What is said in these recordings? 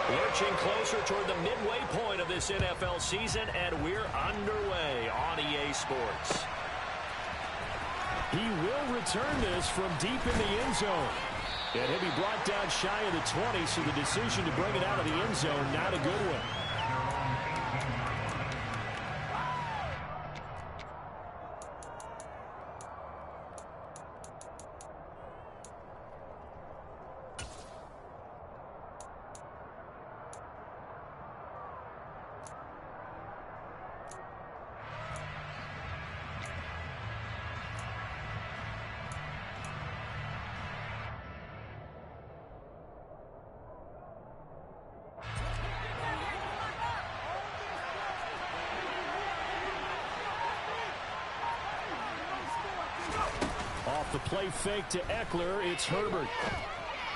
Lurching closer toward the midway point of this NFL season, and we're underway on EA Sports. He will return this from deep in the end zone. And he'll be brought down shy of the 20, so the decision to bring it out of the end zone, not a good one. Off the play fake to Eckler, it's Herbert.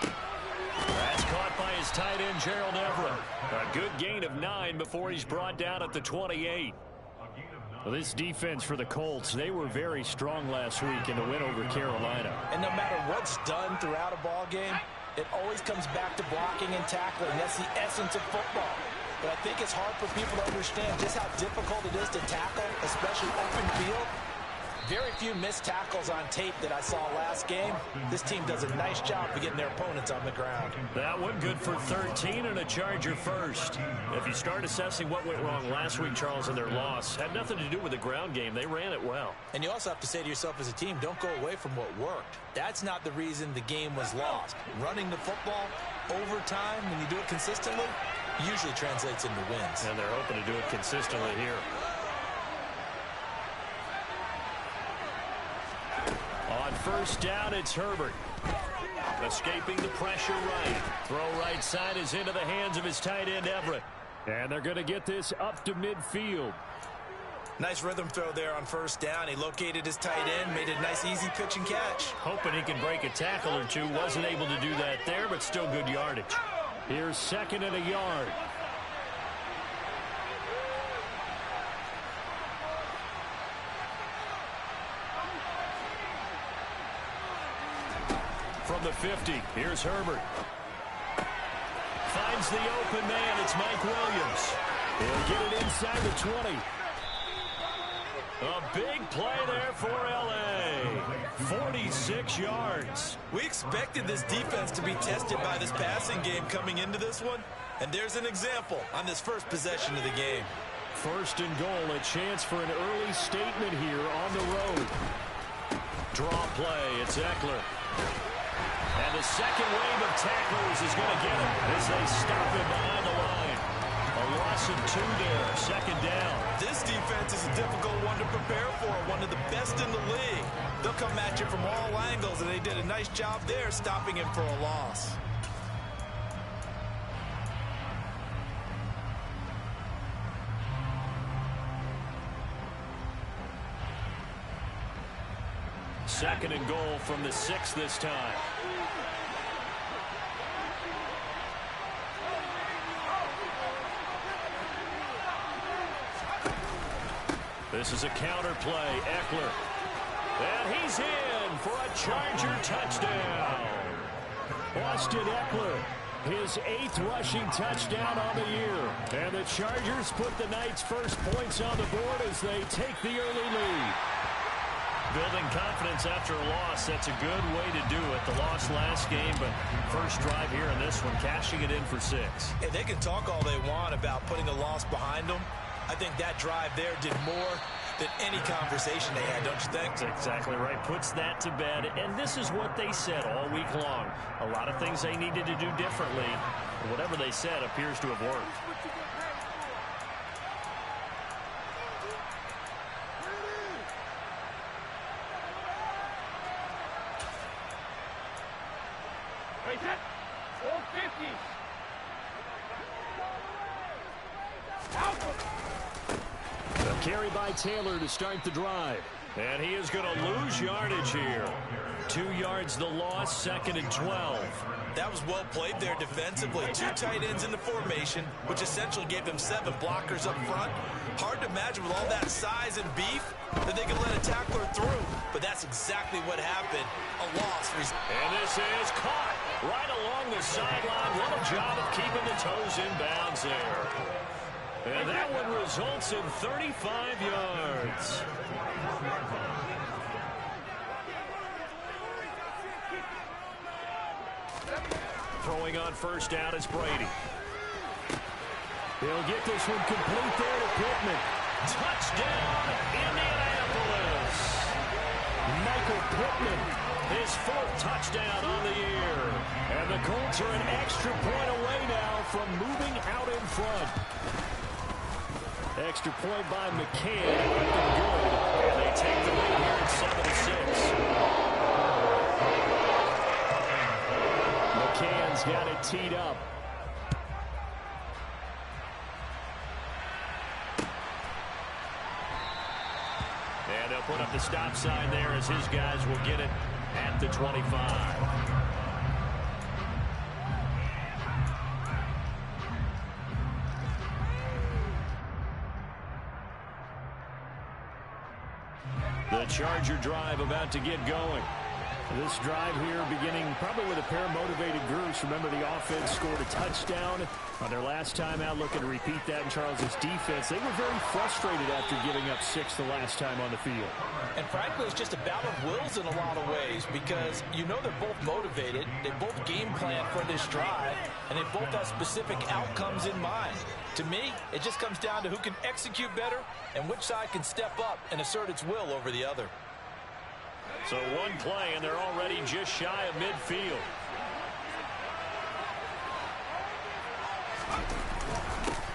That's caught by his tight end, Gerald Everett. A good gain of 9 before he's brought down at the 28. Well, this defense for the Colts, they were very strong last week in the win over Carolina. And no matter what's done throughout a ball game, it always comes back to blocking and tackling. That's the essence of football. But I think it's hard for people to understand just how difficult it is to tackle, especially open field. Very few missed tackles on tape that I saw last game. This team does a nice job of getting their opponents on the ground. That one good for 13 and a Charger first. If you start assessing what went wrong last week, Charles, in their loss, had nothing to do with the ground game. They ran it well. And you also have to say to yourself as a team, don't go away from what worked. That's not the reason the game was lost. Running the football, overtime, when you do it consistently, usually translates into wins. And they're hoping to do it consistently here. On first down, it's Herbert. Escaping the pressure right. Throw right side is into the hands of his tight end, Everett. And they're going to get this up to midfield. Nice rhythm throw there on first down. He located his tight end, made a nice easy pitch and catch. Hoping he can break a tackle or two. Wasn't able to do that there, but still good yardage. Here's 2nd and a yard. From the 50, here's Herbert. Finds the open man, it's Mike Williams. He'll get it inside the 20. A big play there for L.A. 46 yards. We expected this defense to be tested by this passing game coming into this one, and there's an example on this first possession of the game. First and goal, a chance for an early statement here on the road. Draw play, it's Eckler. And the second wave of tacklers is going to get him as they stop him behind the line. A loss of 2 there, 2nd down. This defense is a difficult one to prepare for, one of the best in the league. They'll come at you from all angles, and they did a nice job there stopping him for a loss. Second and goal from the 6 this time. This is a counter play. Eckler. And he's in for a Charger touchdown. Austin Eckler, his 8th rushing touchdown on the year. And the Chargers put the Knights' first points on the board as they take the early lead. Building confidence after a loss, that's a good way to do it. The loss last game, but first drive here in this one, cashing it in for 6. Hey, they can talk all they want about putting a loss behind them. I think that drive there did more than any conversation they had, don't you think? That's exactly right. Puts that to bed. And this is what they said all week long. A lot of things they needed to do differently. Whatever they said appears to have worked. A carry by Taylor to start the drive. And he is going to lose yardage here. 2 yards the loss, 2nd and 12. That was well played there defensively. 2 tight ends in the formation, which essentially gave them 7 blockers up front. Hard to imagine with all that size and beef that they could let a tackler through. But that's exactly what happened. A loss. And this is caught right along the sideline. What a job of keeping the toes in bounds there. And that one results in 35 yards. Throwing on first down is Brady. He'll get this one complete there to Pittman. Touchdown, Indianapolis. Michael Pittman, his 4th touchdown on the year. And the Colts are an extra point away now from moving out in front. Extra point by McCann. Good. And they take the lead here at 7-6. McCann's got it teed up. And they'll put up the stop sign there as his guys will get it at the 25. The Charger drive about to get going. This drive here beginning probably with a pair of motivated groups. Remember, the offense scored a touchdown on their last time out, looking to repeat that in Charles's defense. They were very frustrated after giving up 6 the last time on the field. And frankly, it's just a battle of wills in a lot of ways because you know they're both motivated. They both game plan for this drive, and they both have specific outcomes in mind. To me, it just comes down to who can execute better and which side can step up and assert its will over the other. So one play, and they're already just shy of midfield.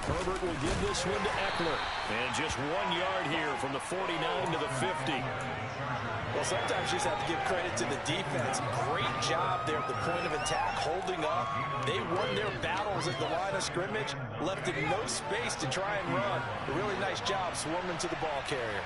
Herbert will give this one to Eckler. And just 1 yard here from the 49 to the 50. Well, sometimes you just have to give credit to the defense. Great job there at the point of attack, holding up. They won their battles at the line of scrimmage, left it no space to try and run. A really nice job swarming to the ball carrier.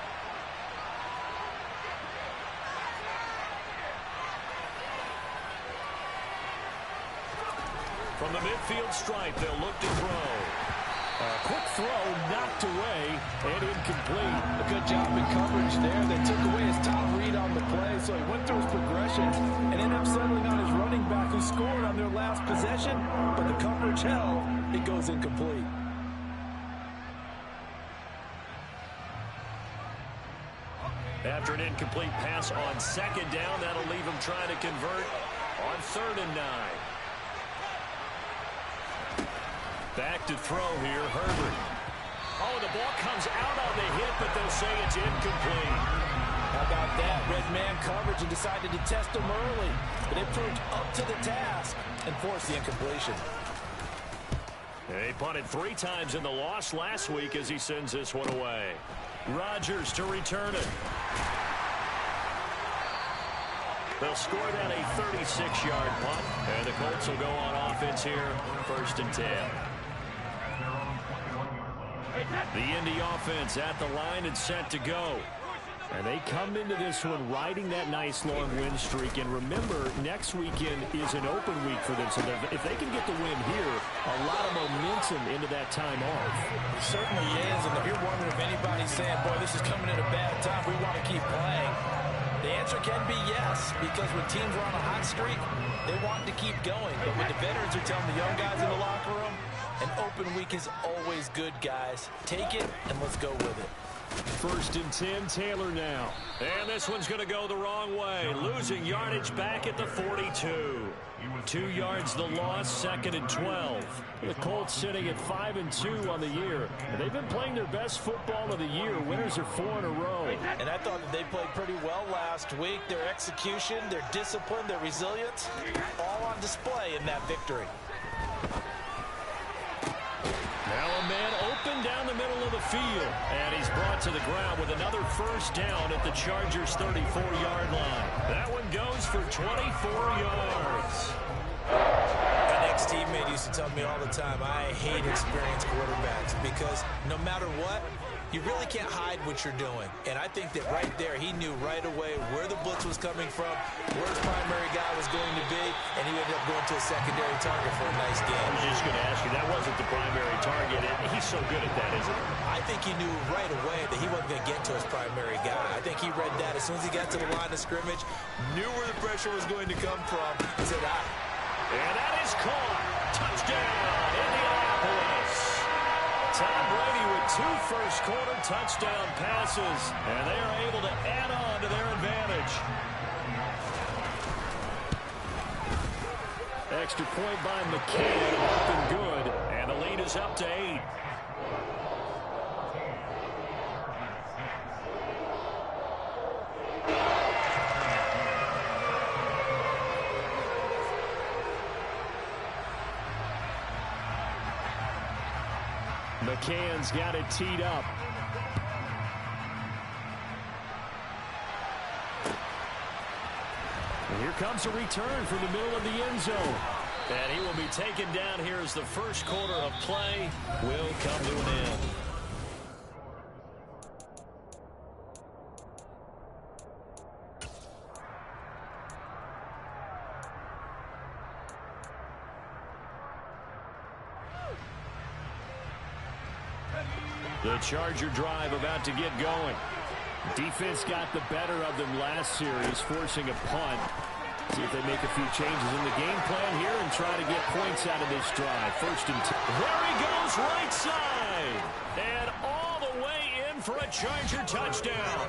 From the midfield stripe, they'll look to throw. A quick throw knocked away and incomplete. A good job in coverage there. They took away his top read on the play, so he went through his progressions and ended up settling on his running back who scored on their last possession, but the coverage held. It goes incomplete. After an incomplete pass on second down, that'll leave him trying to convert on 3rd and 9. Back to throw here, Herbert. Oh, the ball comes out on the hit, but they'll say it's incomplete. How about that? Red man coverage and decided to test him early, but it proved up to the task and forced the incompletion. They punted 3 times in the loss last week as he sends this one away. Rodgers to return it. They'll score that a 36-yard punt, and the Colts will go on offense here, 1st and 10. The Indy offense at the line and set to go. And they come into this one riding that nice long win streak. And remember, next weekend is an open week for them. So if they can get the win here, a lot of momentum into that time off. It certainly is. And if you're wondering if anybody's saying, boy, this is coming at a bad time, we want to keep playing, the answer can be yes, because when teams are on a hot streak, they want to keep going. But what the veterans are telling the young guys in the locker room, an open week is always good, guys. Take it, and let's go with it. 1st and 10, Taylor now. And this one's going to go the wrong way. Losing yardage back at the 42. 2 yards the loss, 2nd and 12. The Colts sitting at 5-2 on the year. And they've been playing their best football of the year. Winners are 4 in a row. And I thought that they played pretty well last week. Their execution, their discipline, their resilience, all on display in that victory. Now a man open down the middle of the field. And he's brought to the ground with another 1st down at the Chargers' 34-yard line. That one goes for 24 yards. An ex-teammate used to tell me all the time, I hate experienced quarterbacks because no matter what, you really can't hide what you're doing. And I think that right there, he knew right away where the blitz was coming from, where his primary guy was going to be, and he ended up going to a secondary target for a nice game. I was just going to ask you, that wasn't the primary target. He's so good at that, isn't he? I think he knew right away that he wasn't going to get to his primary guy. I think he read that as soon as he got to the line of scrimmage, knew where the pressure was going to come from, and said, And that is caught. Touchdown. Tom Brady with 2 first-quarter touchdown passes, and they are able to add on to their advantage. Extra point by McCann, up and good, and the lead is up to 8. McCann's got it teed up. And here comes a return from the middle of the end zone. And he will be taken down here as the first quarter of play will come to an end. The Charger drive about to get going. Defense got the better of them last series, forcing a punt. See if they make a few changes in the game plan here and try to get points out of this drive. First and 10. There he goes, right side. And all the way in for a Charger touchdown.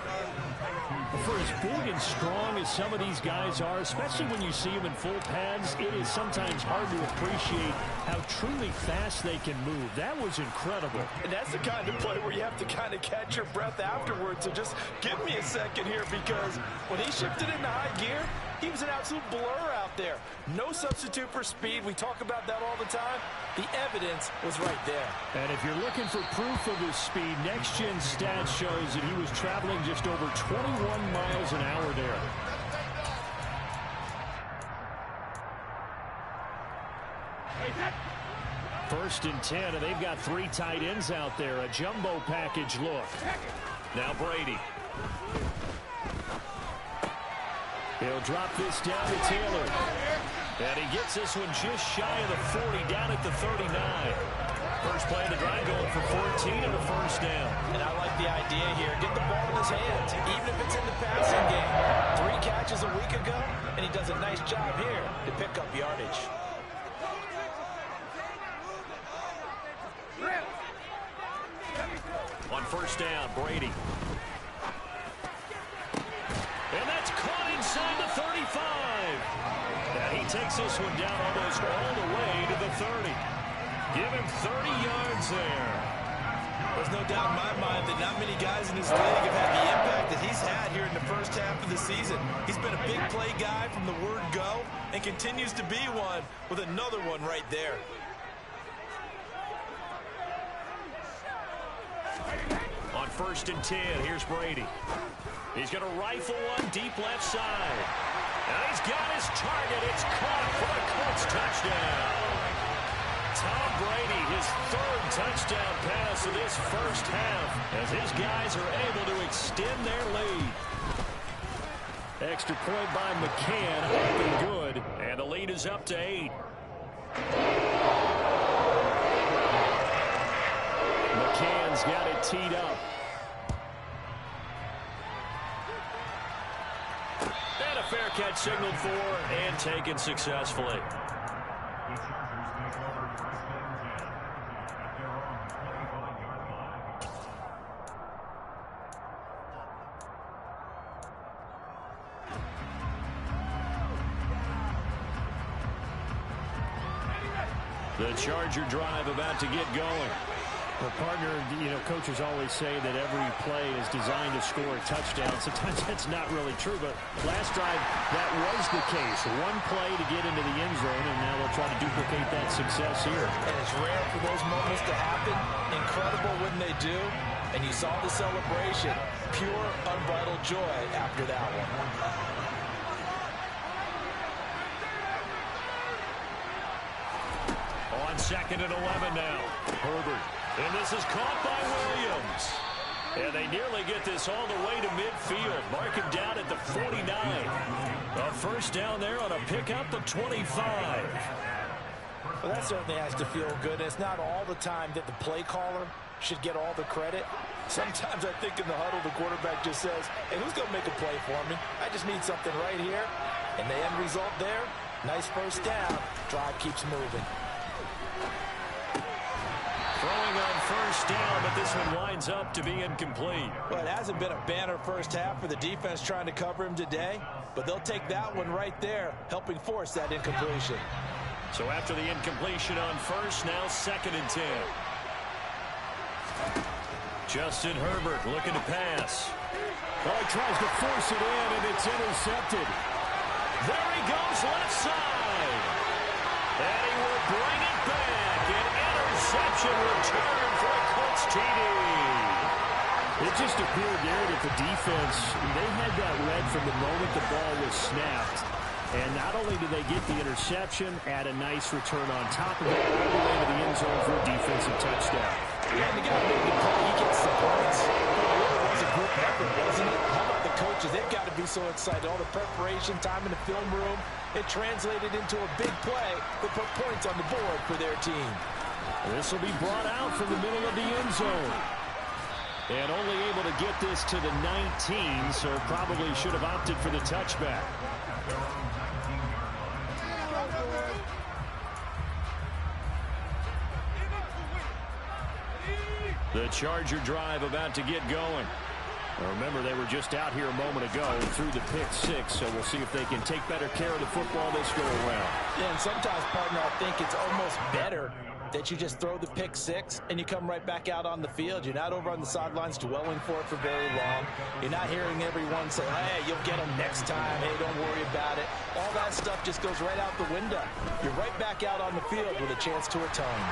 For as big and strong as some of these guys are, especially when you see them in full pads, it is sometimes hard to appreciate how truly fast they can move. That was incredible. And that's the kind of play where you have to kind of catch your breath afterwards. So just give me a second here, because when he shifted into high gear, he was an absolute blur out there. No substitute for speed. We talk about that all the time. The evidence was right there. And if you're looking for proof of his speed, Next Gen Stats shows that he was traveling just over 21 miles an hour there. First and 10, and they've got 3 tight ends out there. A jumbo package look. Now Brady. He'll drop this down to Taylor. And he gets this one just shy of the 40, down at the 39. First play of the drive, going for 14 and a first down. And I like the idea here. Get the ball in his hands, even if it's in the passing game. 3 catches a week ago, and he does a nice job here to pick up yardage. On first down, Brady. And that's caught inside the 35. And he takes this one down almost all the way to the 30. Give him 30 yards there. There's no doubt in my mind that not many guys in this league have had the impact that he's had here in the first half of the season. He's been a big play guy from the word go and continues to be one with another one right there. On first and 10, here's Brady. He's going to rifle one deep left side. And he's got his target. It's caught for a Colts touchdown. Tom Brady, his 3rd touchdown pass of this first half, as his guys are able to extend their lead. Extra point by McCann, up and good, and the lead is up to 8. McCann's got it teed up. And a fair catch signaled for and taken successfully. The Charger drive about to get going. Well, partner, coaches always say that every play is designed to score a touchdown. Sometimes that's not really true, but last drive, that was the case. One play to get into the end zone, and now they'll try to duplicate that success here. And it's rare for those moments to happen. Incredible when they do. And you saw the celebration. Pure, unbridled joy after that one. On second and 11 now. Herbert. And this is caught by Williams. And they nearly get this all the way to midfield. Mark him down at the 49. A first down there on a pickup of 25. Well, that certainly has to feel good. It's not all the time that the play caller should get all the credit. Sometimes I think in the huddle, the quarterback just says, hey, who's going to make a play for me? I just need something right here. And the end result there, nice first down. Drive keeps moving. Throwing on first first down, but this one winds up to be incomplete. Well, it hasn't been a banner first half for the defense trying to cover him today, but they'll take that one right there, helping force that incompletion. So after the incompletion on first, now 2nd and 10. Justin Herbert looking to pass. Oh, he tries to force it in, and it's intercepted. There he goes, left side. And he will bring it back. An interception return for a Colts TD. It just appeared there that the defense, they had that read from the moment the ball was snapped. And not only did they get the interception, add a nice return on top of it, all the way to the end zone for a defensive touchdown. Yeah, and the guy made the play, he gets the points. It was a group effort, wasn't it? How about the coaches? They've got to be so excited. All the preparation time in the film room, it translated into a big play that put points on the board for their team. This will be brought out from the middle of the end zone. And only able to get this to the 19, so probably should have opted for the touchback. The Charger drive about to get going. Now remember, they were just out here a moment ago through the pick-6, so we'll see if they can take better care of the football this go-around. Yeah, and sometimes, partner, I think it's almost better that you just throw the pick-6 and you come right back out on the field. You're not over on the sidelines dwelling for it for very long. You're not hearing everyone say, hey, you'll get them next time. Hey, don't worry about it. All that stuff just goes right out the window. You're right back out on the field with a chance to atone.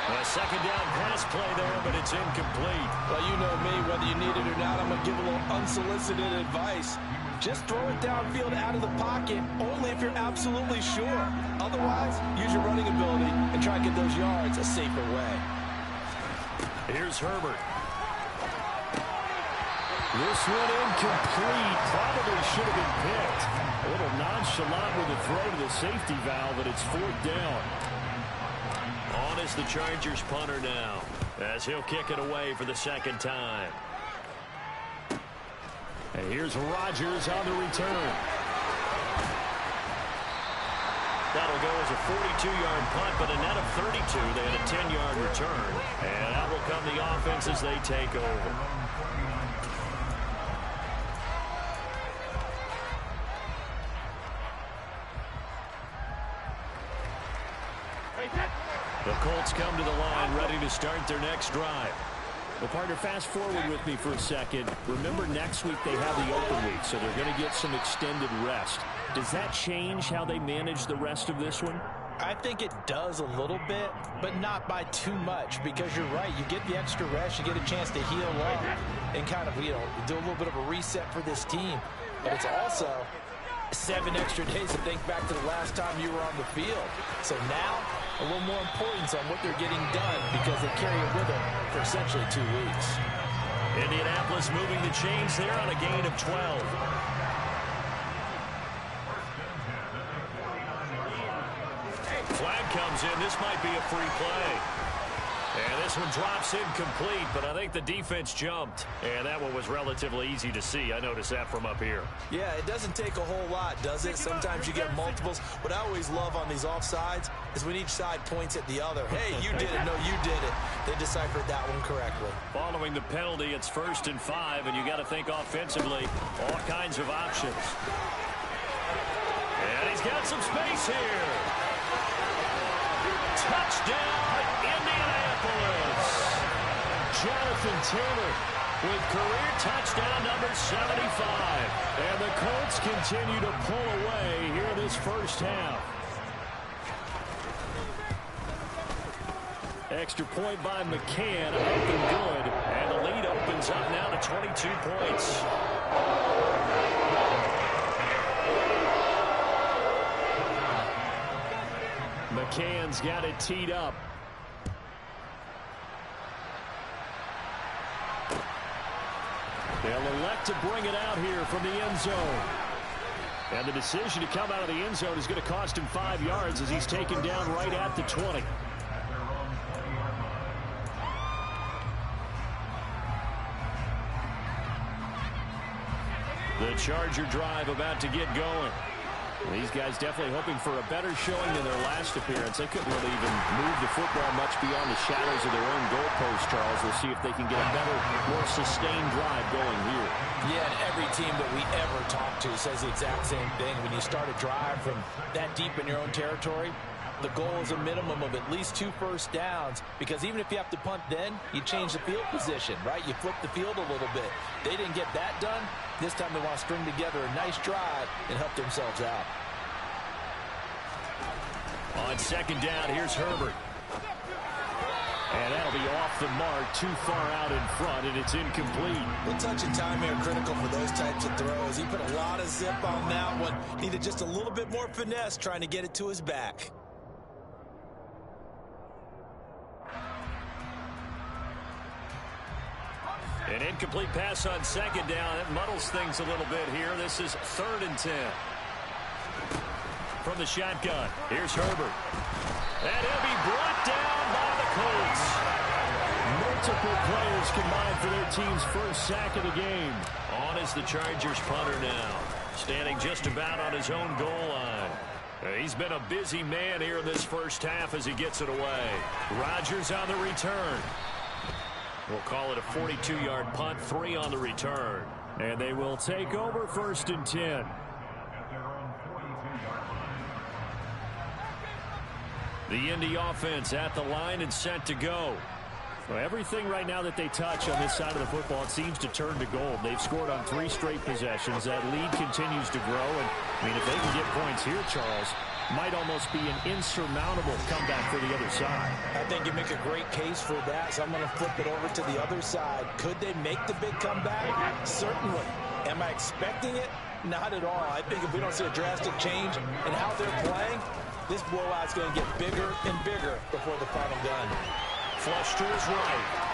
A second down pass play there, but it's incomplete. Well, you know me, whether you need it or not, I'm going to give a little unsolicited advice. Just throw it downfield out of the pocket, only if you're absolutely sure. Otherwise, use your running ability and try to get those yards a safer way. Here's Herbert. This one incomplete. Probably should have been picked. A little nonchalant with the throw to the safety valve, but it's 4th down. On is the Chargers punter now, as he'll kick it away for the second time. And here's Rodgers on the return. That'll go as a 42-yard punt, but a net of 32. They had a 10-yard return. And out will come the offense as they take over. The Colts come to the line, ready to start their next drive. Well, partner, fast forward with me for a second. Remember, next week they have the open week, so they're going to get some extended rest. Does that change how they manage the rest of this one? I think it does a little bit, but not by too much, because you're right. You get the extra rest, you get a chance to heal up and kind of, do a little bit of a reset for this team. But it's also 7 extra days to think back to the last time you were on the field. So now, a little more importance on what they're getting done because they carry it with them for essentially 2 weeks. Indianapolis moving the chains there on a gain of 12. Flag comes in. This might be a free play. And this one drops incomplete, but I think the defense jumped. And that one was relatively easy to see. I noticed that from up here. Yeah, it doesn't take a whole lot, does it? Sometimes you get multiples. What I always love on these offsides is when each side points at the other. Hey, you did it. No, you did it. They deciphered that one correctly. Following the penalty, it's 1st and 5, and you got to think offensively, all kinds of options. And he's got some space here. Touchdown, Indianapolis. Jonathan Taylor with career touchdown number 75. And the Colts continue to pull away here in this first half. Extra point by McCann, up and good. And the lead opens up now to 22 points. McCann's got it teed up. They'll elect to bring it out here from the end zone. And the decision to come out of the end zone is going to cost him 5 yards as he's taken down right at the 20. The Charger drive about to get going. These guys definitely hoping for a better showing in their last appearance. They couldn't really even move the football much beyond the shadows of their own goalpost, Charles. We'll see if they can get a better, more sustained drive going here. Yeah, and every team that we ever talk to says the exact same thing. When you start a drive from that deep in your own territory, the goal is a minimum of at least 2 first downs, because even if you have to punt then, you change the field position, right? You flip the field a little bit. They didn't get that done. This time they want to string together a nice drive and help themselves out. On second down, here's Herbert. And that'll be off the mark, too far out in front, and it's incomplete. The touch and time here critical for those types of throws. He put a lot of zip on that one. Needed just a little bit more finesse trying to get it to his back. An incomplete pass on second down. That muddles things a little bit here. This is 3rd and 10. From the shotgun, here's Herbert. And he'll be brought down by the Colts. Multiple players combined for their team's first sack of the game. On is the Chargers punter now, standing just about on his own goal line. He's been a busy man here in this first half as he gets it away. Rodgers on the return. We'll call it a 42-yard punt, 3 on the return. And they will take over 1st and 10. The Indy offense at the line and set to go. Well, everything right now that they touch on this side of the football, it seems to turn to gold. They've scored on 3 straight possessions. That lead continues to grow. And, I mean, if they can get points here, Charles, might almost be an insurmountable comeback for the other side. I think you make a great case for that, so I'm going to flip it over to the other side. Could they make the big comeback? Certainly. Am I expecting it? Not at all. I think if we don't see a drastic change in how they're playing, this blowout's going to get bigger and bigger before the final gun. Flush to his right.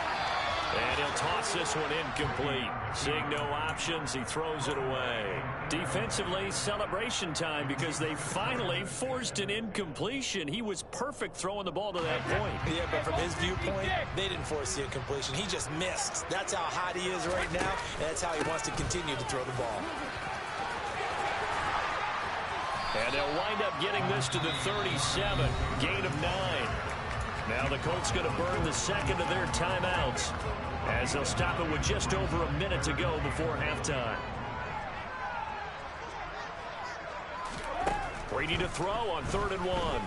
And he'll toss this one incomplete. Seeing no options, he throws it away. Defensively, celebration time because they finally forced an incompletion. He was perfect throwing the ball to that point. Yeah, but from his viewpoint, they didn't force the incompletion. He just missed. That's how hot he is right now, and that's how he wants to continue to throw the ball. And they'll wind up getting this to the 37. Gain of 9. Now the Colts going to burn the second of their timeouts as they'll stop it with just over a minute to go before halftime. Brady to throw on 3rd and 1.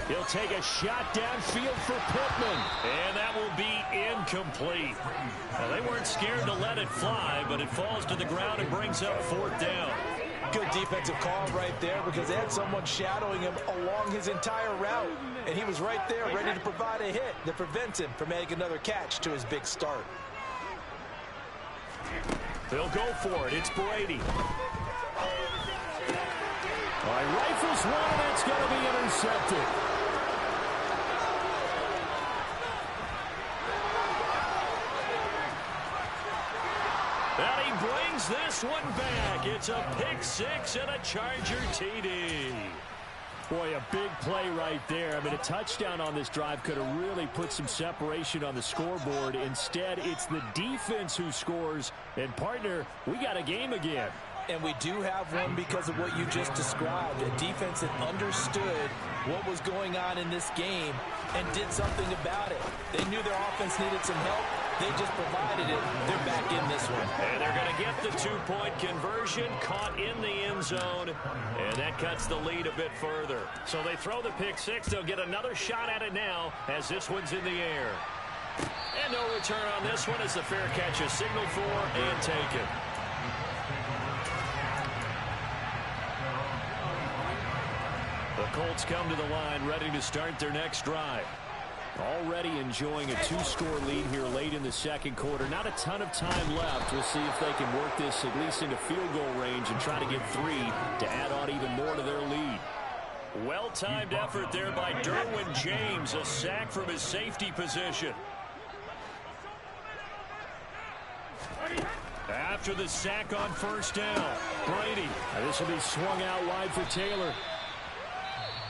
He'll take a shot downfield for Pittman. And that will be incomplete. Now, they weren't scared to let it fly, but it falls to the ground and brings up 4th down. Good defensive call right there because they had someone shadowing him along his entire route. And he was right there ready to provide a hit that prevents him from making another catch to his big start. They'll go for it. It's Brady. All right, rifles one, and it's going to be intercepted. And he brings this one back. It's a pick 6 and a Charger TD. Boy, a big play right there. I mean, a touchdown on this drive could have really put some separation on the scoreboard. Instead, it's the defense who scores. And, partner, we got a game again. And we do have one because of what you just described. A defense that understood what was going on in this game and did something about it. They knew their offense needed some help. They just provided it. They're back in this one. And they're going to get the 2-point conversion, caught in the end zone, and that cuts the lead a bit further. So they throw the pick 6. They'll get another shot at it now as this one's in the air. And no return on this one as the fair catch is signaled for and taken. The Colts come to the line ready to start their next drive. Already enjoying a 2-score lead here late in the second quarter. Not a ton of time left. We'll see if they can work this at least into field goal range and try to get 3 to add on even more to their lead. Well-timed effort there by Derwin James. A sack from his safety position. After the sack on 1st down, Brady. This will be swung out wide for Taylor.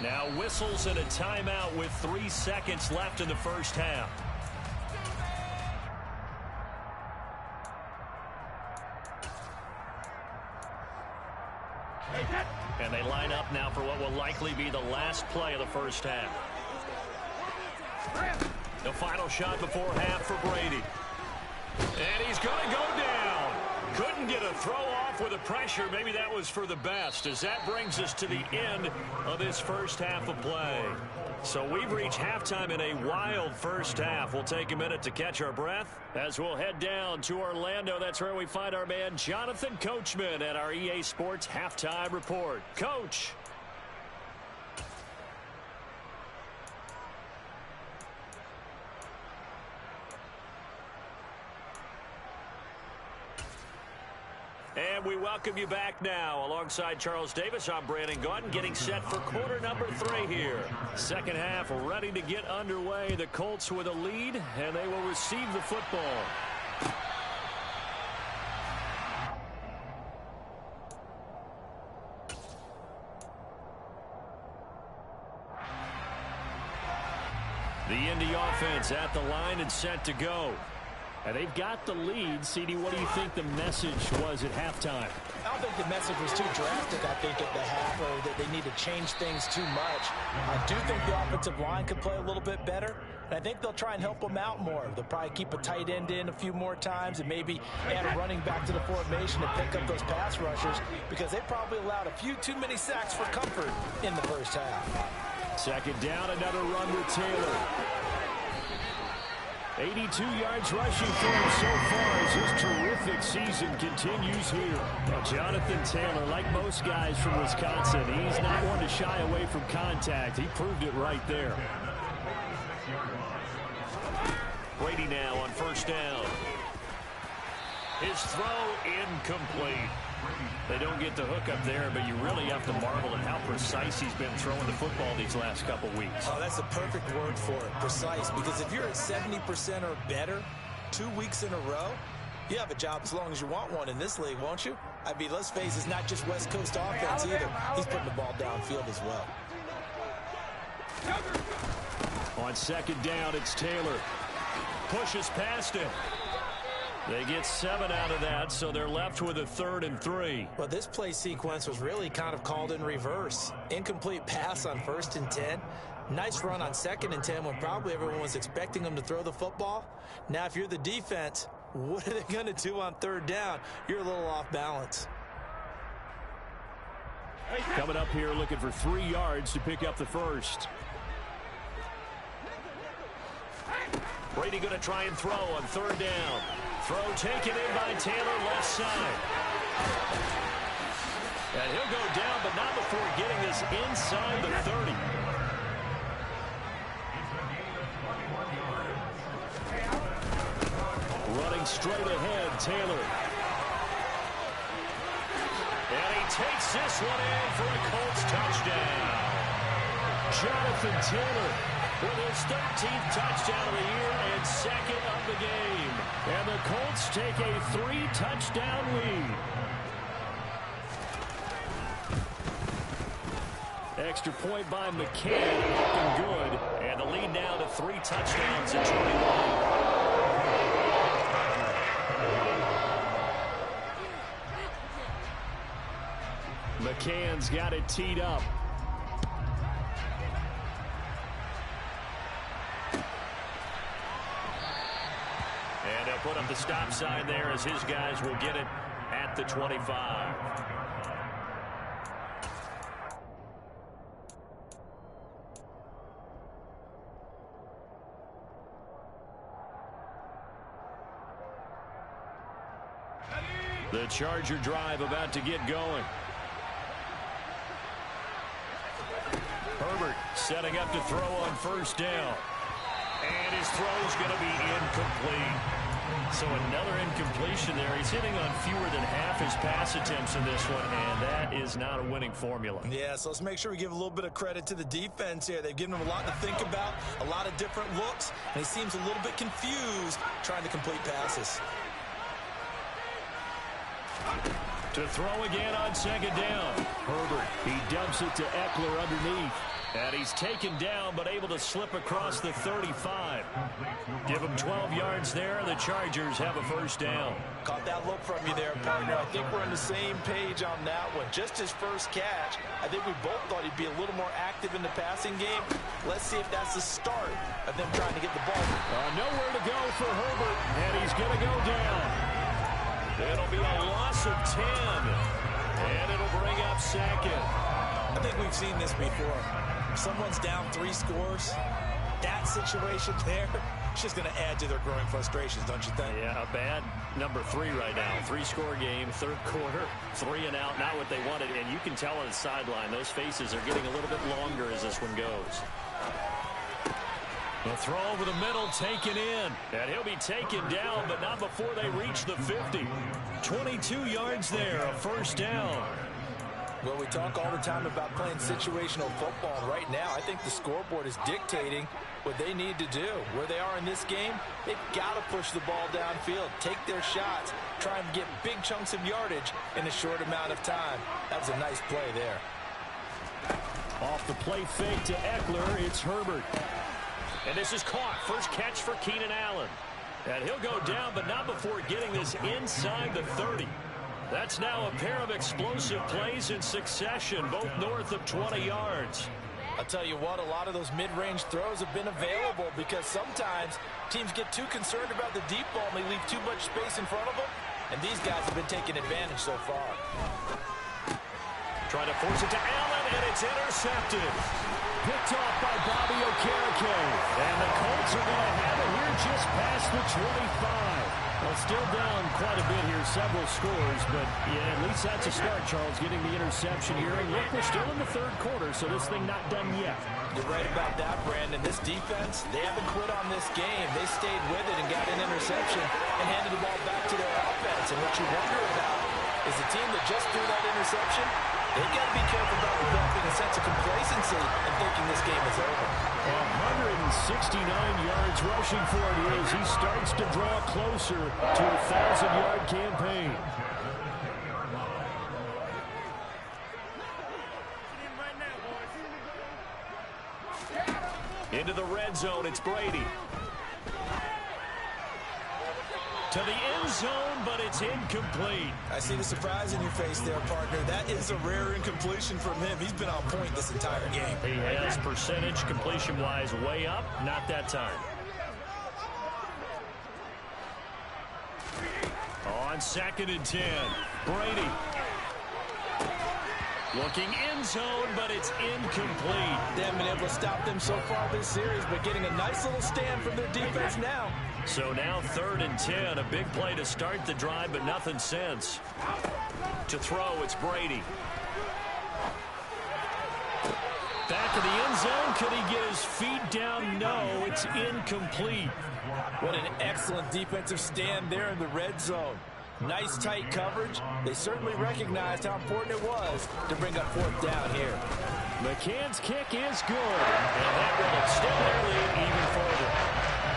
Now whistles and a timeout with 3 seconds left in the first half. And they line up now for what will likely be the last play of the first half. The final shot before half for Brady. And he's going to go down. Couldn't get a throw off with the pressure. Maybe that was for the best, as that brings us to the end of this first half of play. So we've reached halftime in a wild first half. We'll take a minute to catch our breath as we'll head down to Orlando. That's where we find our man Jonathan Coachman at our EA Sports Halftime Report. Coach. And we welcome you back now. Alongside Charles Davis, I'm Brandon Gaudin, getting set for quarter number 3 here. Second half ready to get underway. The Colts with a lead, and they will receive the football. The Indy offense at the line and set to go. And they've got the lead. CD, what do you think the message was at halftime? I don't think the message was too drastic, I think, at the half, or that they need to change things too much. I do think the offensive line could play a little bit better, and I think they'll try and help them out more. They'll probably keep a tight end in a few more times and maybe add a running back to the formation to pick up those pass rushers, because they probably allowed a few too many sacks for comfort in the first half. Second down, another run with Taylor. 82 yards rushing for him so far as his terrific season continues here. Now, Jonathan Taylor, like most guys from Wisconsin, he's not one to shy away from contact. He proved it right there. Brady now on first down. His throw incomplete. They don't get the hook up there, but you really have to marvel at how precise he's been throwing the football these last couple weeks. Oh, that's the perfect word for it, precise, because if you're at 70% or better 2 weeks in a row, you have a job as long as you want one in this league, won't you? I mean, let's face it, it's not just West Coast offense either. He's putting the ball downfield as well. On second down, it's Taylor. Pushes past him. They get 7 out of that, so they're left with a 3rd and 3. Well, this play sequence was really kind of called in reverse. Incomplete pass on 1st and 10. Nice run on 2nd and 10 when probably everyone was expecting them to throw the football. Now, if you're the defense, what are they going to do on 3rd down? You're a little off balance. Coming up here looking for 3 yards to pick up the first. Brady going to try and throw on 3rd down. Throw taken in by Taylor, left side. And he'll go down, but not before getting this inside the 30. Running straight ahead, Taylor. And he takes this one in for a Colts touchdown. Jonathan Taylor with his 13th touchdown of the year and 2nd of the game. And the Colts take a 3-touchdown lead. Extra point by McCann, looking good. And the lead now to 3 touchdowns at 21. McCann's got it teed up. And they'll put up the stop sign there as his guys will get it at the 25. The Charger drive about to get going. Herbert setting up to throw on 1st down. And his throw's going to be incomplete. So another incompletion there. He's hitting on fewer than half his pass attempts in this one, and that is not a winning formula. Yeah, so let's make sure we give a little bit of credit to the defense here. They've given him a lot to think about, a lot of different looks, and he seems a little bit confused trying to complete passes. To throw again on 2nd down. Herbert, he dumps it to Eckler underneath. And he's taken down, but able to slip across the 35. Give him 12 yards there. The Chargers have a first down. Caught that look from you there, partner. I think we're on the same page on that one. Just his first catch, I think we both thought he'd be a little more active in the passing game. Let's see if that's the start of them trying to get the ball. Nowhere to go for Herbert, and he's going to go down. It'll be a loss of 10, and it'll bring up second. I think we've seen this before. If someone's down 3 scores, that situation there, it's just going to add to their growing frustrations, don't you think? Yeah, a bad number 3 right now. 3-score game, third quarter, 3 and out, not what they wanted. And you can tell on the sideline, those faces are getting a little bit longer as this one goes. The throw over the middle taken in. And he'll be taken down, but not before they reach the 50. 22 yards there, a first down. Well, we talk all the time about playing situational football. Right now, I think the scoreboard is dictating what they need to do. Where they are in this game, they've got to push the ball downfield, take their shots, try and get big chunks of yardage in a short amount of time. That was a nice play there. Off the play fake to Eckler, it's Herbert. And this is caught. First catch for Keenan Allen. And he'll go down, but not before getting this inside the 30. That's now a pair of explosive plays in succession, both north of 20 yards. I'll tell you what, a lot of those mid-range throws have been available because sometimes teams get too concerned about the deep ball and they leave too much space in front of them. And these guys have been taking advantage so far. Trying to force it to Allen, and it's intercepted. Picked off by Bobby Okereke. And the Colts are going to have it here just past the 25. Well, still down quite a bit here, several scores, but yeah, at least that's a start, Charles, getting the interception here. And look, we're still in the third quarter, so this thing not done yet. You're right about that, Brandon. This defense, they haven't quit on this game. They stayed with it and got an interception and handed the ball back to their offense. And what you wonder about is the team that just threw that interception, they've got to be careful about developing a sense of complacency and thinking this game is over. 169 yards rushing for it is. He starts to draw closer to a 1,000-yard campaign. Into the red zone, it's Brady. To the end zone, but it's incomplete. I see the surprise in your face there, partner. That is a rare incompletion from him. He's been on point this entire game. He has percentage completion-wise way up, not that time. On 2nd and 10, Brady. Looking end zone, but it's incomplete. They haven't been able to stop them so far this series, but getting a nice little stand from their defense now. So now 3rd and 10, a big play to start the drive, but nothing since. To throw, it's Brady. Back of the end zone, could he get his feet down? No, it's incomplete. What an excellent defensive stand there in the red zone. Nice tight coverage. They certainly recognized how important it was to bring up 4th down here. McCann's kick is good. And that will extend their lead even further.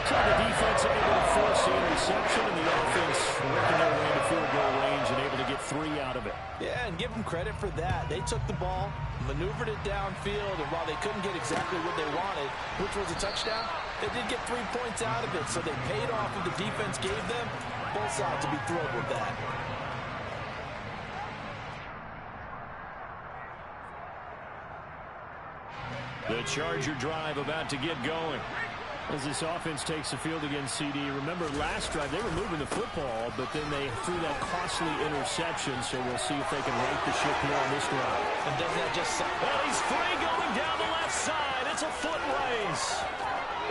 So the defense able to force the interception, and the offense working their way into field goal range and able to get 3 out of it. Yeah, and give them credit for that. They took the ball, maneuvered it downfield, and while they couldn't get exactly what they wanted, which was a touchdown, they did get 3 points out of it, so they paid off what the defense gave them. Both sides to be thrilled with that. The Charger drive about to get going. As this offense takes the field against CD. Remember, last drive, they were moving the football, but then they threw that costly interception, so we'll see if they can right the ship here on this drive. And doesn't that just... Well, he's free going down the left side. It's a foot race.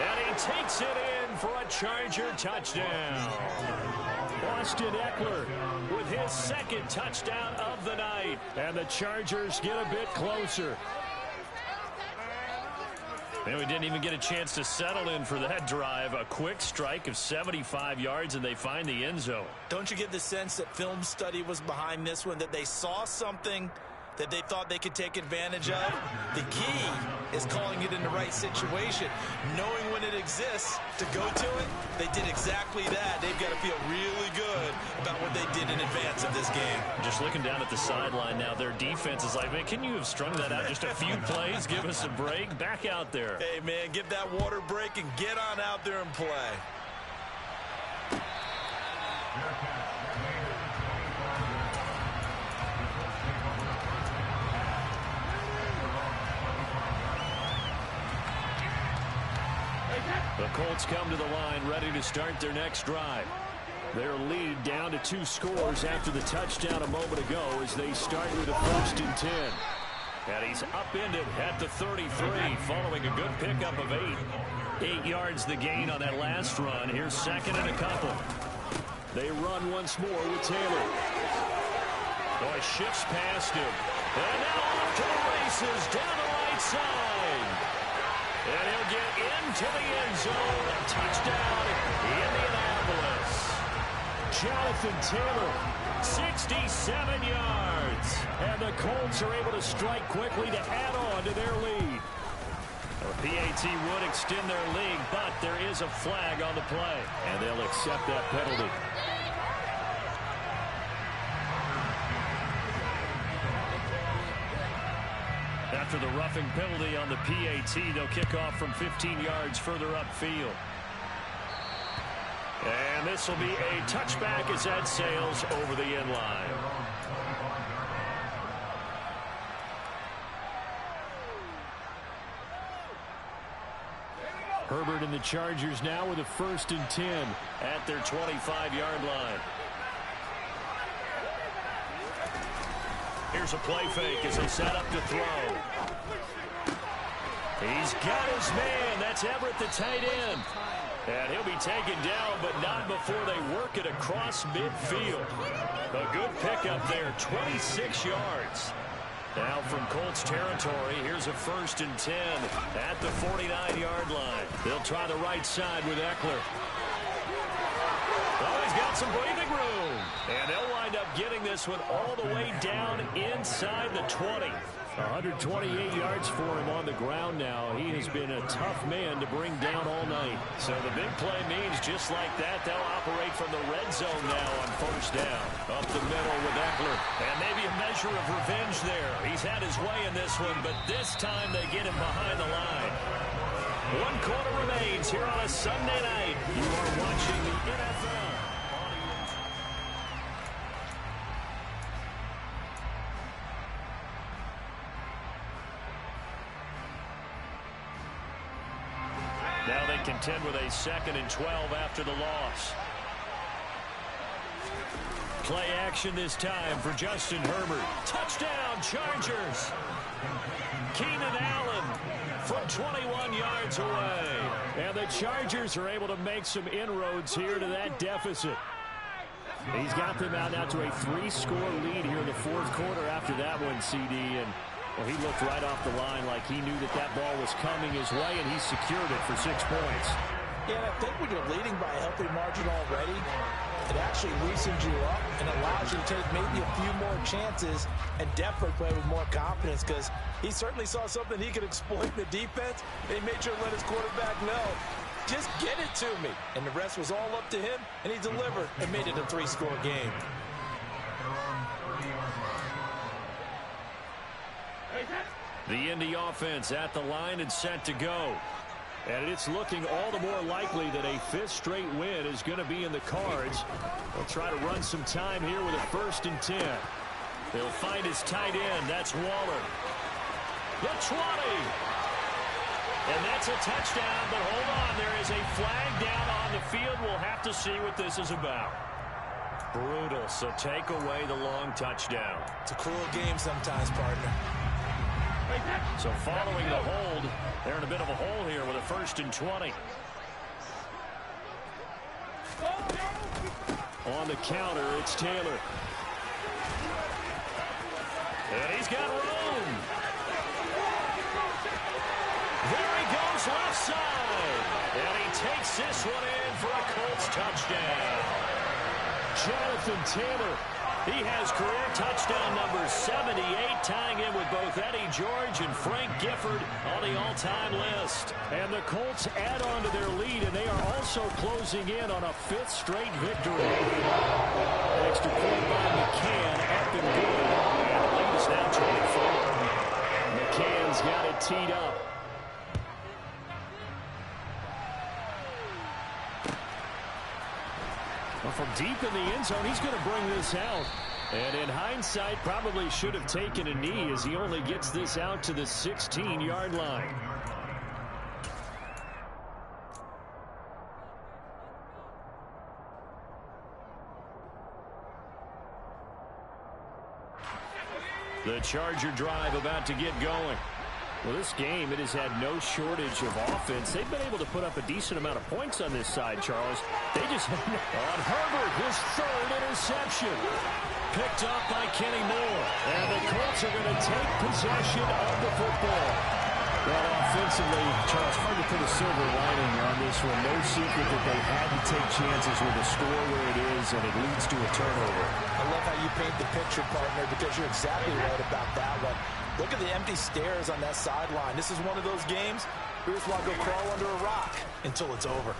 And he takes it in for a Charger touchdown. Austin Eckler with his 2nd touchdown of the night. And the Chargers get a bit closer. And we didn't even get a chance to settle in for that drive. A quick strike of 75 yards, and they find the end zone. Don't you get the sense that film study was behind this one, that they saw something that they thought they could take advantage of? The key is calling it in the right situation, knowing when it exists to go to it, they did exactly that. They've got to feel really good about what they did in advance of this game. Just looking down at the sideline now, their defense is like, man, can you have strung that out just a few plays? Give us a break. Back out there. Hey, man, give that water break and get on out there and play. The Colts come to the line ready to start their next drive. Their lead down to 2 scores after the touchdown a moment ago as they start with a 1st and 10. And he's upended at the 33 following a good pickup of 8. 8 yards the gain on that last run. Here's 2nd and a couple. They run once more with Taylor. Oh, he shifts past him. And now off to the races down the right side. And he'll get into the end zone. Touchdown, Indianapolis. Jonathan Taylor, 67 yards. And the Colts are able to strike quickly to add on to their lead. The PAT would extend their lead, but there is a flag on the play. And they'll accept that penalty. After the roughing penalty on the PAT, they'll kick off from 15 yards further upfield. And this will be a touchback as that sails over the end line. Herbert and the Chargers now with a 1st and 10 at their 25-yard line. Here's a play fake as they set up to throw. He's got his man. That's Everett, the tight end. And he'll be taken down, but not before they work it across midfield. A good pickup there, 26 yards. Now from Colts territory, here's a 1st and 10 at the 49-yard line. They'll try the right side with Eckler. Oh, he's got some breathing room. And they'll wind up getting this one all the way down inside the 20. 128 yards for him on the ground now. He has been a tough man to bring down all night. So the big play means just like that, they'll operate from the red zone now on 1st down. Up the middle with Eckler. And maybe a measure of revenge there. He's had his way in this one, but this time they get him behind the line. 1 quarter remains here on a Sunday night. You are watching the NFL. Now they contend with a 2nd and 12 after the loss. Play action this time for Justin Herbert. Touchdown, Chargers. Keenan Allen from 21 yards away. And the Chargers are able to make some inroads here to that deficit. He's got them out now to a 3-score lead here in the 4th quarter after that one, CD. And well, he looked right off the line like he knew that that ball was coming his way, and he secured it for 6 points. Yeah, and I think when you're leading by a healthy margin already, it actually loosens you up and allows you to take maybe a few more chances and definitely play with more confidence because he certainly saw something he could exploit in the defense. And he made sure to let his quarterback know, just get it to me. And the rest was all up to him, and he delivered and made it a 3-score game. The Indy offense at the line and set to go. And it's looking all the more likely that a 5th straight win is going to be in the cards. They'll try to run some time here with a 1st and 10. They'll find his tight end. That's Waller. The 20. And that's a touchdown, but hold on. There is a flag down on the field. We'll have to see what this is about. Brutal, so take away the long touchdown. It's a cruel game sometimes, partner. So following the hold, they're in a bit of a hole here with a 1st and 20. On the counter, it's Taylor. And he's got room. There he goes left side. And he takes this one in for a Colts touchdown. Jonathan Taylor He has career touchdown number 78, tying in with both Eddie George and Frank Gifford on the all-time list. And the Colts add on to their lead, and they are also closing in on a 5th straight victory. Extra point by McCann, up and good. And the lead is now 24. McCann's got it teed up. Well, from deep in the end zone, he's going to bring this out. And in hindsight, probably should have taken a knee as he only gets this out to the 16-yard line. The Charger drive about to get going. Well, this game, it has had no shortage of offense. They've been able to put up a decent amount of points on this side, Charles. They just on Herbert, his 3rd interception. Picked up by Kenny Moore. And the Colts are going to take possession of the football. Well, offensively, Charles, hard to put a silver lining on this one. No secret that they had to take chances with the score where it is, and it leads to a turnover. I love how you paint the picture, partner, because you're exactly right about that one. Look at the empty stares on that sideline. This is one of those games we just want to go crawl under a rock until it's over.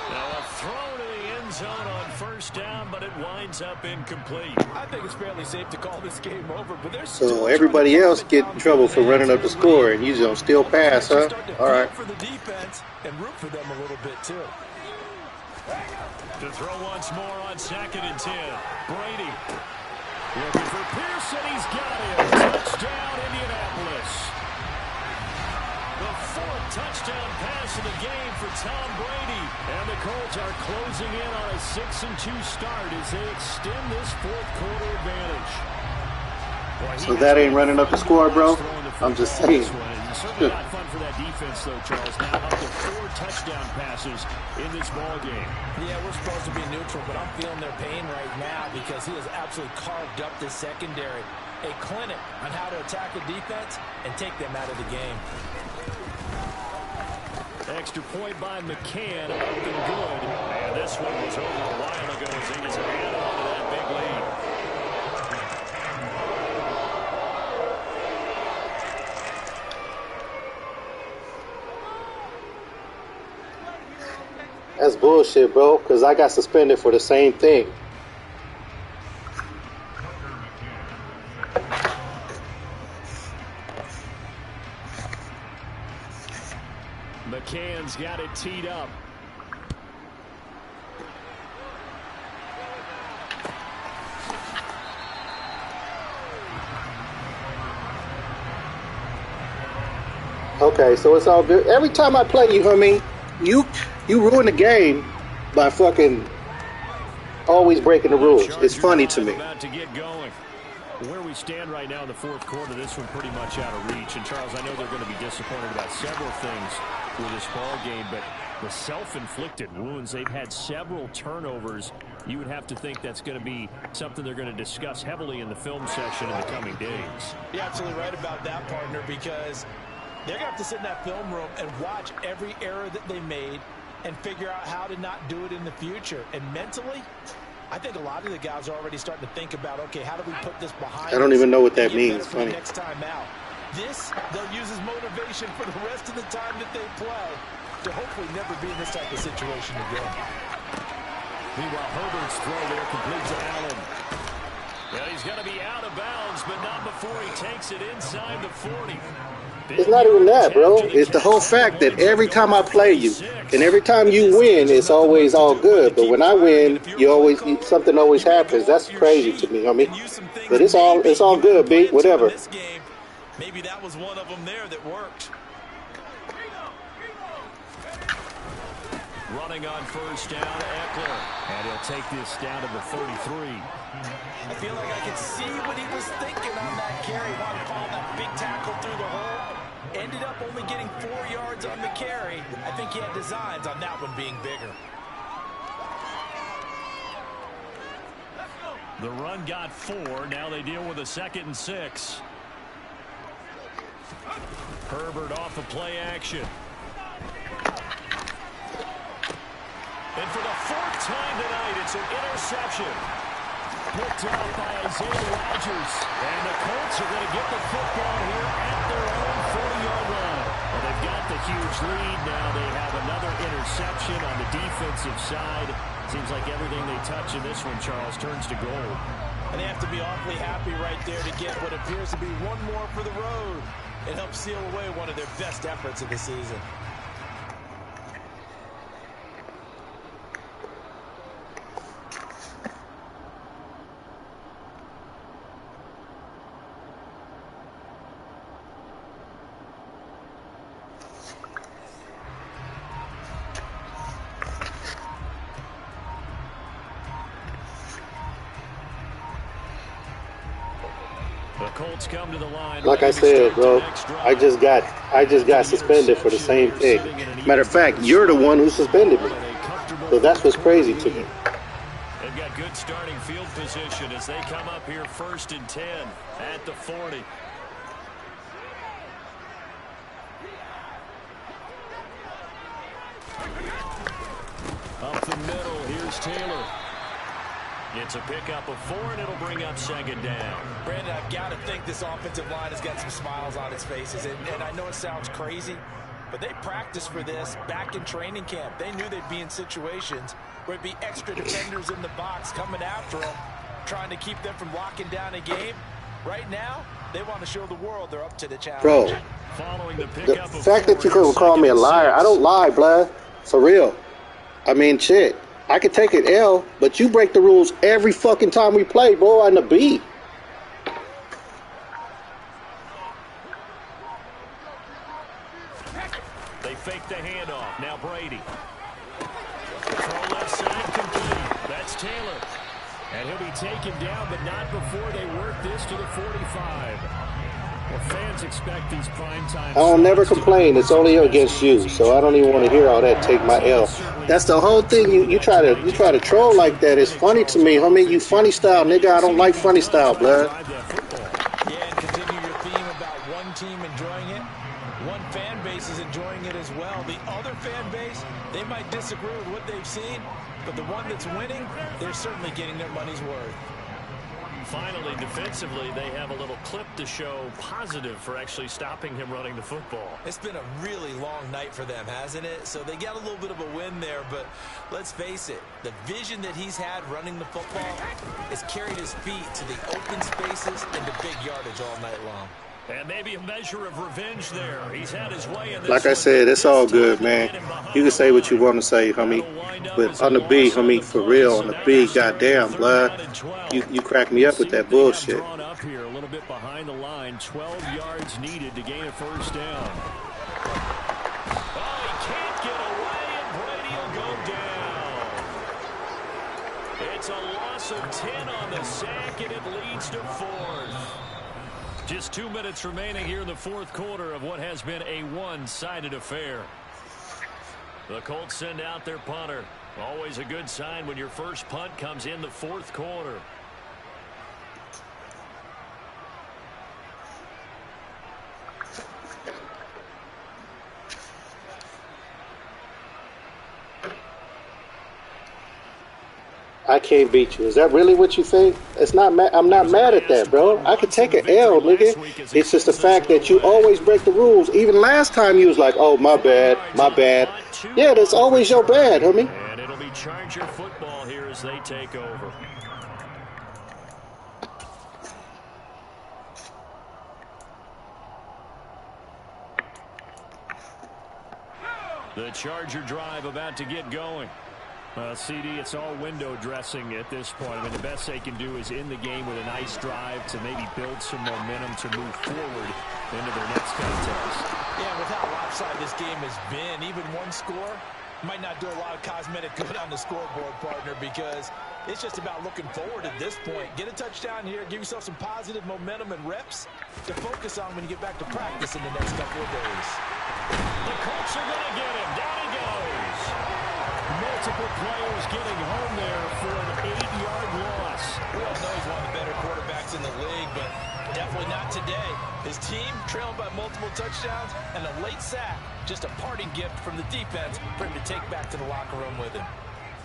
Now a throw to the end zone on 1st down, but it winds up incomplete. I think it's fairly safe to call this game over, but there's so everybody else get in trouble for running up the score, and you don't still pass, huh? All right. For the defense and root for them a little bit too. To throw once more on 2nd and 10. Brady. Looking for Pearson. He's got him. Touchdown, Indianapolis. The 4th touchdown pass of the game for Tom Brady. And the Colts are closing in on a 6-2 start as they extend this 4th quarter advantage. So that ain't running up the score, bro? I'm just saying. Certainly not fun for that defense, though, Charles. Now up to 4 touchdown passes in this ball game. Yeah, we're supposed to be neutral, but I'm feeling their pain right now because he has absolutely carved up this secondary. A clinic on how to attack the defense and take them out of the game. Extra point by McCann, up and good. And this one was over a while ago as they just add on to that big lead. That's bullshit, bro, because I got suspended for the same thing. McCann's got it teed up. Okay, so it's all good. Every time I play you, homie, you ruin the game by fucking always breaking the rules. It's funny to me. About to get going. Where we stand right now in the 4th quarter, this one pretty much out of reach. And, Charles, I know they're going to be disappointed about several things with this ball game, but the self-inflicted wounds, they've had several turnovers. You would have to think that's going to be something they're going to discuss heavily in the film session in the coming days. You're absolutely right about that, partner, because they're going to have to sit in that film room and watch every error that they made and figure out how to not do it in the future. And mentally, I think a lot of the guys are already starting to think about, okay, how do we put this behind us? I don't even know what that means. Funny. Next time out. This, they'll use as motivation for the rest of the time that they play to hopefully never be in this type of situation again. Meanwhile, Herbert's throw there completes to Allen. Well, he's going to be out of bounds, but not before he takes it inside the 40. It's not even that, bro. It's the whole fact that every time I play you, and every time you win, it's always all good. But when I win, something always happens. That's crazy to me, homie. But it's all good, B. Whatever. Maybe that was one of them there that worked. Running on 1st down, Eckler. And he'll take this down to the 33. I feel like I could see what he was thinking on that carry. Wanted to follow that big tackle through the hole. Ended up only getting 4 yards on the carry. I think he had designs on that one being bigger. The run got 4. Now they deal with a 2nd and 6. Herbert off of play action. And for the 4th time tonight, it's an interception. Picked off by Isaiah Rodgers. And the Colts are going to get the football here at their own 40-yard line. Well, they've got the huge lead now. They have another interception on the defensive side. Seems like everything they touch in this one, Charles, turns to gold. And they have to be awfully happy right there to get what appears to be one more for the road. It helps seal away one of their best efforts of the season. Come to the line. Like I said, bro, I just got suspended for the same thing. Matter of fact, you're the one who suspended me. So that's what's crazy to me. They've got good starting field position as they come up here 1st and 10 at the 40. Up the middle, here's Taylor. It's a pickup of 4, and it'll bring up 2nd down. Brandon, I've got to think this offensive line has got some smiles on its faces. And I know it sounds crazy, but they practiced for this back in training camp. They knew they'd be in situations where it'd be extra defenders in the box coming after them, trying to keep them from locking down a game. Right now, they want to show the world they're up to the challenge. Bro, Following the fact that you could call me a liar, I don't lie, blood. For real. I mean, shit. I could take an L, but you break the rules every fucking time we play, bro, on the beat. They fake the handoff. Now Brady. Throw left side complete. That's Taylor. And he'll be taken down, but not before they work this to the 45. Well, fans expect these primetime. I don't never complain. It's only against you, so I don't even want to hear all that. Take my L. That's the whole thing. You try to troll like that. It's funny to me, homie. You funny style, nigga. I don't like funny style, blood. Yeah, and continue your theme about one team enjoying it. One fan base is enjoying it as well. The other fan base, they might disagree with what they've seen, but the one that's winning, they're certainly getting their money's worth. Finally, defensively, they have a little clip to show positive for actually stopping him running the football. It's been a really long night for them, hasn't it? So they got a little bit of a win there, but let's face it, the vision that he's had running the football has carried his feet to the open spaces and the big yardage all night long. And maybe a measure of revenge there. He's had his way in this. Like I said, it's all good, man. You can say what you want to say, homie. But on the B, homie, for real, on the B, goddamn, blood. You crack me up with that bullshit. Drawn up here a little bit behind the line. 12 yards needed to gain a 1st down. Oh, he can't get away, and Brady will go down. It's a loss of 10 on the sack, and it leads to 4th. Just 2 minutes remaining here in the 4th quarter of what has been a one-sided affair. The Colts send out their punter. Always a good sign when your first punt comes in the 4th quarter. I can't beat you. Is that really what you think? It's not. I'm not mad at that, bro. I could take an L, nigga. It's just the fact that you always break the rules. Even last time you was like, "Oh, my bad, my bad." Yeah, that's always your bad, homie. And it'll be Charger football here as they take over. The Charger drive about to get going. CD, it's all window dressing at this point. I mean, the best they can do is end the game with a nice drive to maybe build some momentum to move forward into their next contest. Yeah, with how lopsided this game has been, even one score might not do a lot of cosmetic good on the scoreboard, partner, because it's just about looking forward at this point. Get a touchdown here, give yourself some positive momentum and reps to focus on when you get back to practice in the next couple of days. The Colts are going to get him. Down he goes. Multiple players getting home there for an 8-yard loss. We all know he's one of the better quarterbacks in the league, but definitely not today. His team trailing by multiple touchdowns and a late sack. Just a parting gift from the defense for him to take back to the locker room with him.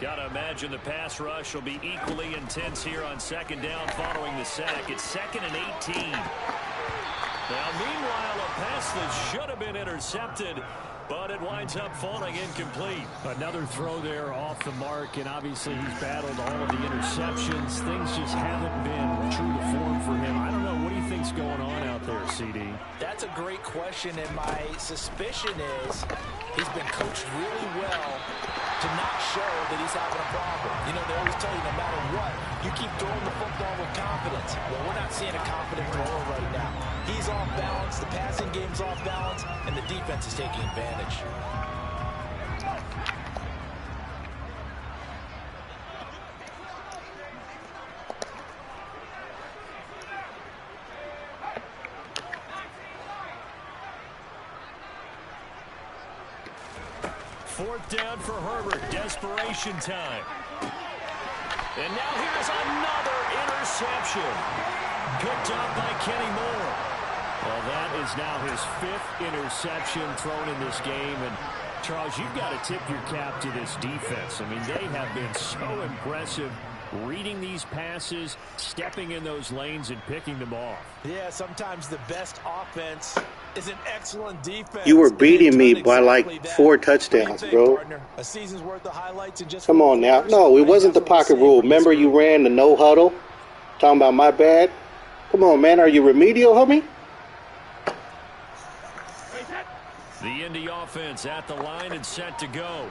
Got to imagine the pass rush will be equally intense here on second down following the sack. It's 2nd and 18. Now, meanwhile, a pass that should have been intercepted, but it winds up falling incomplete. Another throw there off the mark, and obviously he's battled all of the interceptions. Things just haven't been true to form for him. I don't know. What do you think's going on out there, CD? That's a great question, and my suspicion is he's been coached really well to not show that he's having a problem. You know, they always tell you no matter what, you keep throwing the football with confidence. Well, we're not seeing a confident thrower right now. He's off balance, the passing game's off balance, and the defense is taking advantage. Fourth down for Herbert. Desperation time. And now here's another interception. Picked up by Kenny Moore. Well, that is now his 5th interception thrown in this game. And, Charles, you've got to tip your cap to this defense. I mean, they have been so impressive reading these passes, stepping in those lanes, and picking them off. Yeah, sometimes the best offense is an excellent defense. You were beating me by like 4 touchdowns, bro. A season's worth of highlights in just Come on now. No, it wasn't the pocket rule. Remember you ran the no huddle? Talking about my bad? Come on, man. Are you remedial, homie? The Indy offense at the line and set to go.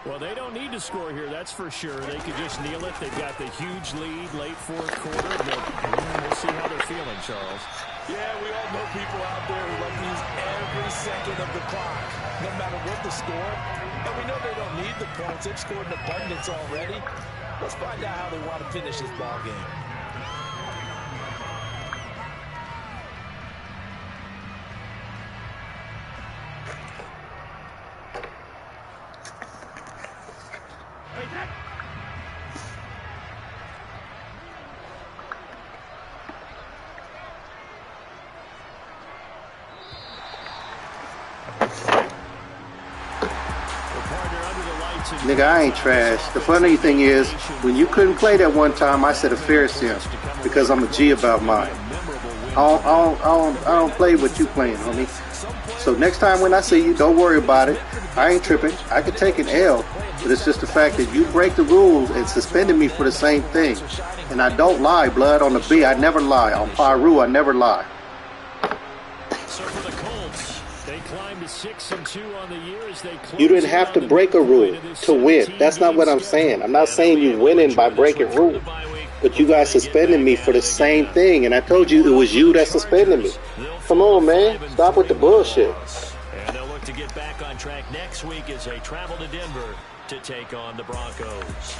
Well, they don't need to score here, that's for sure. They could just kneel it. They've got the huge lead, late 4th quarter. But we'll see how they're feeling, Charles. Yeah, we all know people out there who like to use every second of the clock, no matter what the score. And we know they don't need the points. They've scored in abundance already. Let's find out how they want to finish this ball game. Nigga, I ain't trash. The funny thing is, when you couldn't play that one time, I said a fair simp because I'm a G about mine. I don't play what you playing, homie. So next time when I see you, don't worry about it. I ain't tripping. I can take an L, but it's just the fact that you break the rules and suspended me for the same thing. And I don't lie, blood. On the B, I never lie. On Paru, I never lie. So for the Colts, they climbed to 6-2 on the year as they You didn't have to break a rule to win. That's not what I'm saying. I'm not saying you winning by breaking rules. But you guys suspended me for the same thing. And I told you it was you that suspended me. Come on, man. Stop with the bullshit. And they'll look to get back on track next week as they travel to Denver to take on the Broncos.